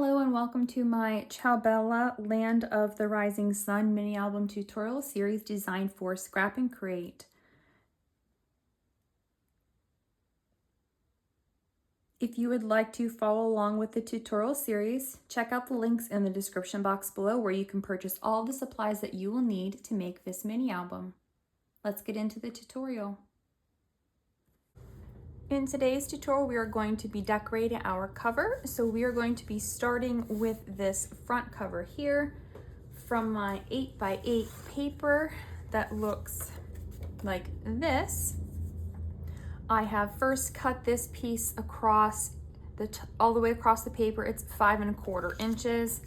Hello and welcome to my Ciao Bella Land of the Rising Sun mini album tutorial series designed for Scrap and Create. If you would like to follow along with the tutorial series, check out the links in the description box below where you can purchase all the supplies that you will need to make this mini album. Let's get into the tutorial. In today's tutorial, we are going to be decorating our cover. So we are going to be starting with this front cover here from my 8x8 paper that looks like this. I have first cut this piece across all the way across the paper. It's 5 1/4 inches.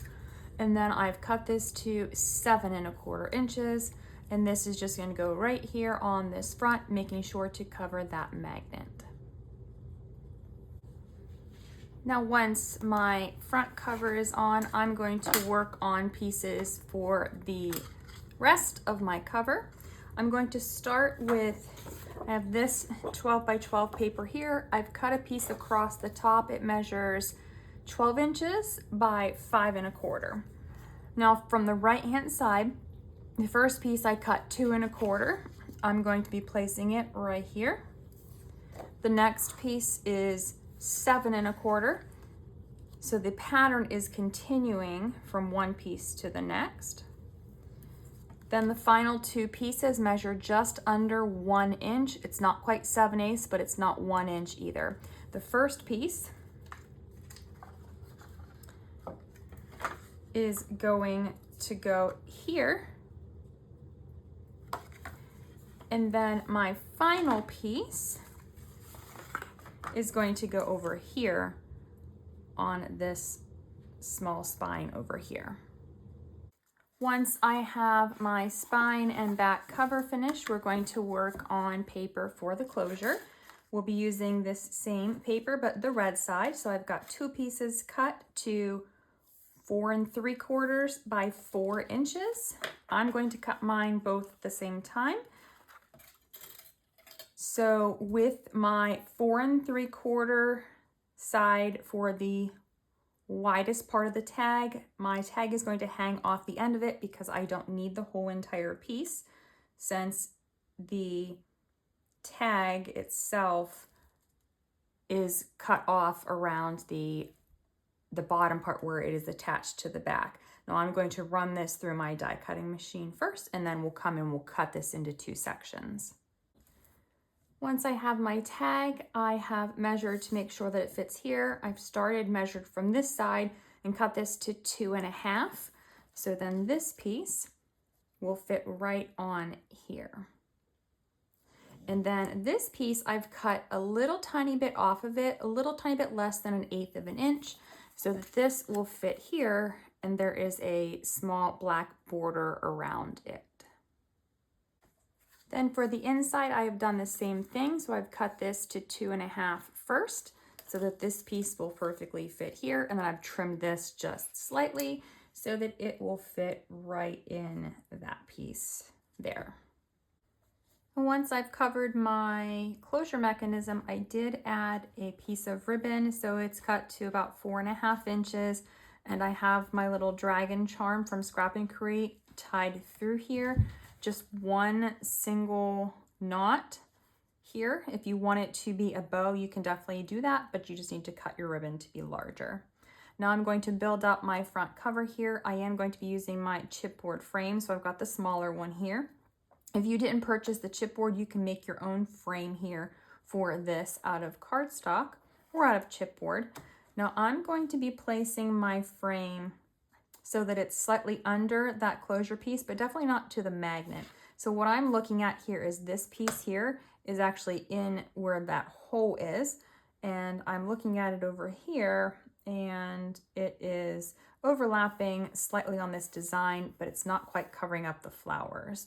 And then I've cut this to 7 1/4 inches. And this is just gonna go right here on this front, making sure to cover that magnet. Now, once my front cover is on, I'm going to work on pieces for the rest of my cover. I'm going to start with, I have this 12x12 paper here. I've cut a piece across the top. It measures 12 inches by 5 1/4. Now, from the right-hand side, the first piece I cut 2 1/4. I'm going to be placing it right here. The next piece is 7 1/4. So the pattern is continuing from one piece to the next. Then the final two pieces measure just under 1 inch. It's not quite 7/8, but it's not 1 inch either. The first piece is going to go here. And then my final piece is going to go over here on this small spine over here. Once I have my spine and back cover finished, we're going to work on paper for the closure. We'll be using this same paper, but the red side. So I've got two pieces cut to 4 3/4 by 4 inches. I'm going to cut mine both at the same time. So with my 4 3/4 side for the widest part of the tag, my tag is going to hang off the end of it because I don't need the whole entire piece, since the tag itself is cut off around the bottom part where it is attached to the back. Now I'm going to run this through my die cutting machine first, and then we'll come and we'll cut this into 2 sections. Once I have my tag, I have measured to make sure that it fits here. I've measured from this side and cut this to 2 1/2. So then this piece will fit right on here. And then this piece, I've cut a little tiny bit off of it, a little tiny bit less than 1/8 of an inch, so that this will fit here, and there is a small black border around it. Then for the inside, I have done the same thing. So I've cut this to 2 1/2 first, so that this piece will perfectly fit here. And then I've trimmed this just slightly so that it will fit right in that piece there. And once I've covered my closure mechanism, I did add a piece of ribbon. So it's cut to about 4 1/2 inches. And I have my little dragon charm from Scrap and Create tied through here. Just one single knot here. If you want it to be a bow, you can definitely do that, but you just need to cut your ribbon to be larger. Now I'm going to build up my front cover here. I am going to be using my chipboard frame, so I've got the smaller one here. If you didn't purchase the chipboard, you can make your own frame here for this out of cardstock or out of chipboard. Now I'm going to be placing my frame so that it's slightly under that closure piece, but definitely not to the magnet. So what I'm looking at here is this piece here is actually in where that hole is. And I'm looking at it over here, and it is overlapping slightly on this design, but it's not quite covering up the flowers.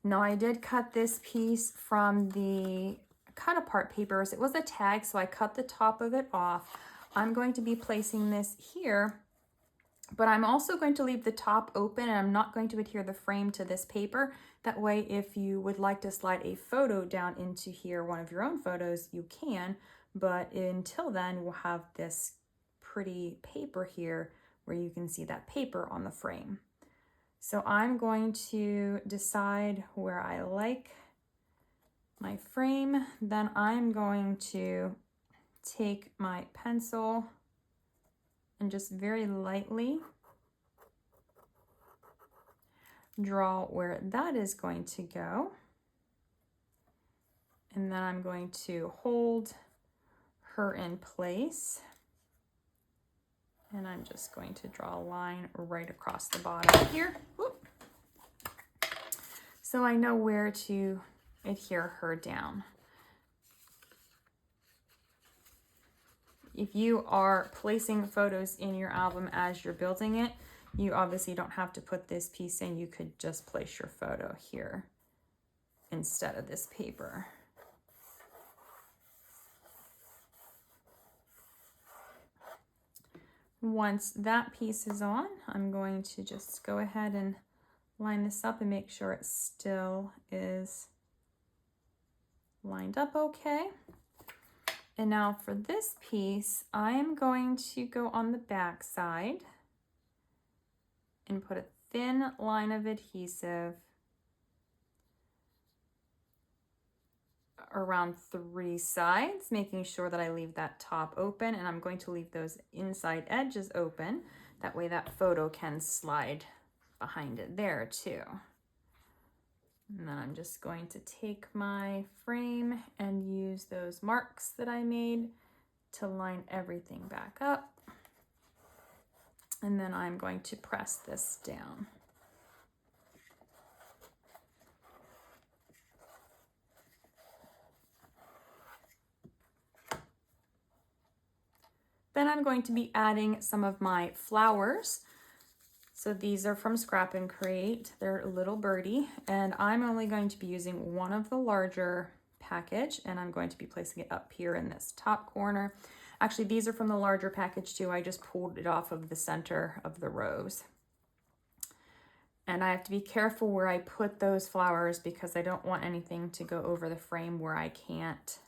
Now I did cut this piece from the cut apart papers. It was a tag, so I cut the top of it off. I'm going to be placing this here, but I'm also going to leave the top open, and I'm not going to adhere the frame to this paper. That way, if you would like to slide a photo down into here, one of your own photos, you can. But until then, we'll have this pretty paper here where you can see that paper on the frame. So I'm going to decide where I like my frame. Then I'm going to take my pencil and just very lightly draw where that is going to go. And then I'm going to hold her in place. And I'm just going to draw a line right across the bottom here. Whoop. So I know where to adhere her down. If you are placing photos in your album as you're building it, you obviously don't have to put this piece in. You could just place your photo here instead of this paper. Once that piece is on, I'm going to just go ahead and line this up and make sure it still is lined up okay. And now for this piece, I'm going to go on the back side and put a thin line of adhesive around 3 sides, making sure that I leave that top open, and I'm going to leave those inside edges open. That way that photo can slide behind it there too. And then I'm just going to take my frame and use those marks that I made to line everything back up. And then I'm going to press this down. Then I'm going to be adding some of my flowers. So these are from Scrap and Create. They're Little Birdie, and I'm only going to be using one of the larger package, and I'm going to be placing it up here in this top corner. Actually, these are from the larger package too. I just pulled it off of the center of the rose. And I have to be careful where I put those flowers because I don't want anything to go over the frame where I can't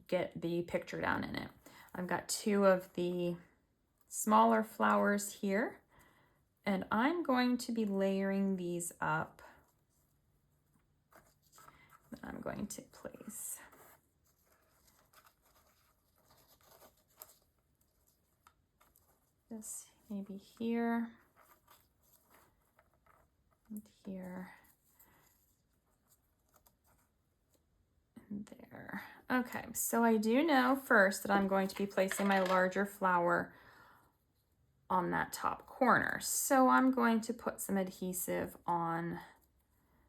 get the picture down in it. I've got 2 of the smaller flowers here, and I'm going to be layering these up. I'm going to place this maybe here and here and there. Okay, so I do know first that I'm going to be placing my larger flower on that top corner. So I'm going to put some adhesive on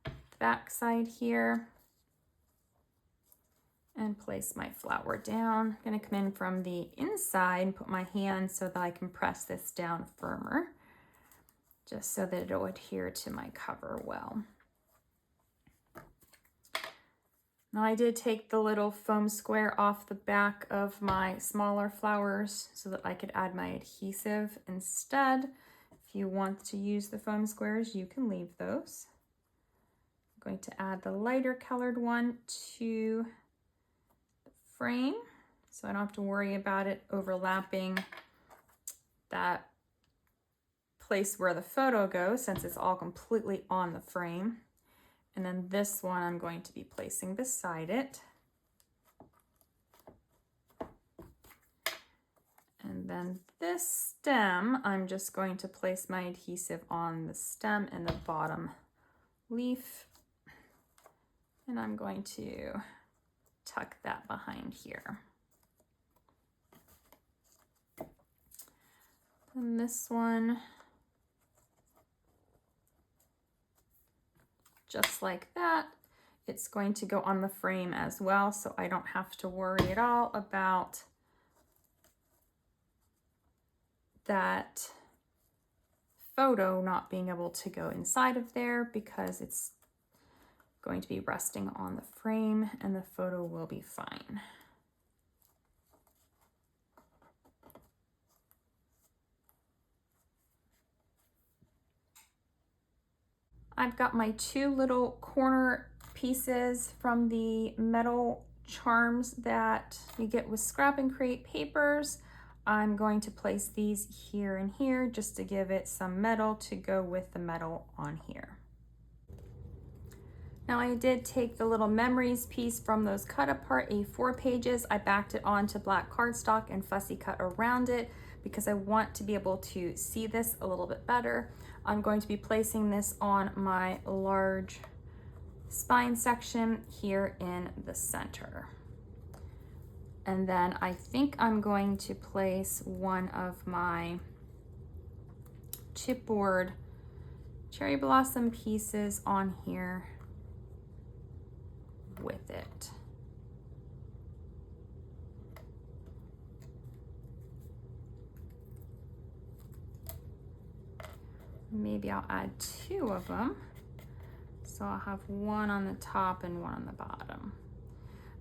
the back side here and place my flower down. I'm going to come in from the inside and put my hand so that I can press this down firmer, just so that it'll adhere to my cover well. Now I did take the little foam square off the back of my smaller flowers so that I could add my adhesive instead. If you want to use the foam squares, you can leave those. I'm going to add the lighter colored one to the frame so I don't have to worry about it overlapping that place where the photo goes, since it's all completely on the frame. And then this one I'm going to be placing beside it. And then this stem, I'm just going to place my adhesive on the stem and the bottom leaf. And I'm going to tuck that behind here. And this one, just like that, it's going to go on the frame as well, so I don't have to worry at all about that photo not being able to go inside of there because it's going to be resting on the frame and the photo will be fine. I've got my 2 little corner pieces from the metal charms that you get with Scrap and Create papers. I'm going to place these here and here just to give it some metal to go with the metal on here. Now I did take the little memories piece from those cut apart A4 pages. I backed it onto black cardstock and fussy cut around it because I want to be able to see this a little bit better. I'm going to be placing this on my large spine section here in the center. And then I think I'm going to place one of my chipboard cherry blossom pieces on here with it. Maybe I'll add 2 of them. So I'll have one on the top and one on the bottom.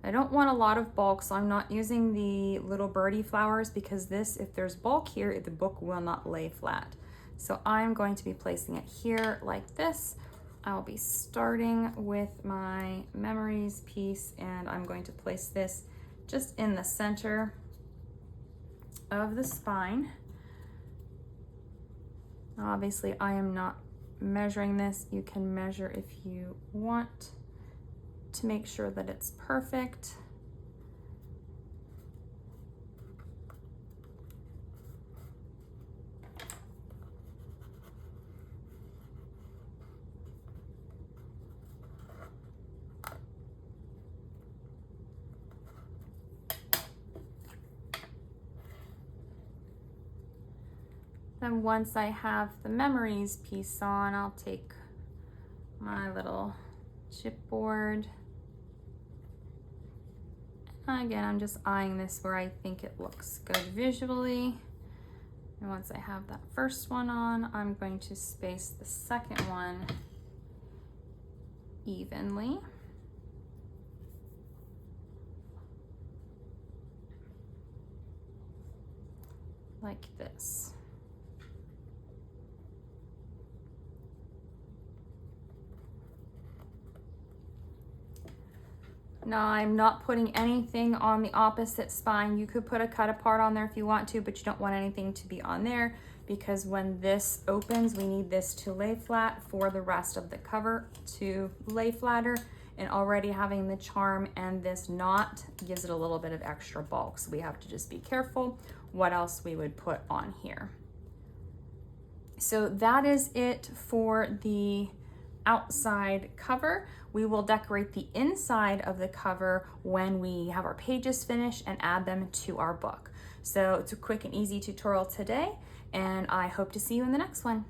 I don't want a lot of bulk, so I'm not using the little birdie flowers because this, if there's bulk here, the book will not lay flat. So I'm going to be placing it here like this. I'll be starting with my memories piece and I'm going to place this just in the center of the spine. Obviously, I am not measuring this. You can measure if you want to make sure that it's perfect. Then once I have the memories piece on, I'll take my little chipboard. Again, I'm just eyeing this where I think it looks good visually. And once I have that first one on, I'm going to space the second one evenly. Like this. Now I'm not putting anything on the opposite spine. You could put a cut apart on there if you want to, but you don't want anything to be on there because when this opens, we need this to lay flat for the rest of the cover to lay flatter, and already having the charm and this knot gives it a little bit of extra bulk. So we have to just be careful what else we would put on here. So that is it for the outside cover. We will decorate the inside of the cover when we have our pages finished and add them to our book. So it's a quick and easy tutorial today, and I hope to see you in the next one.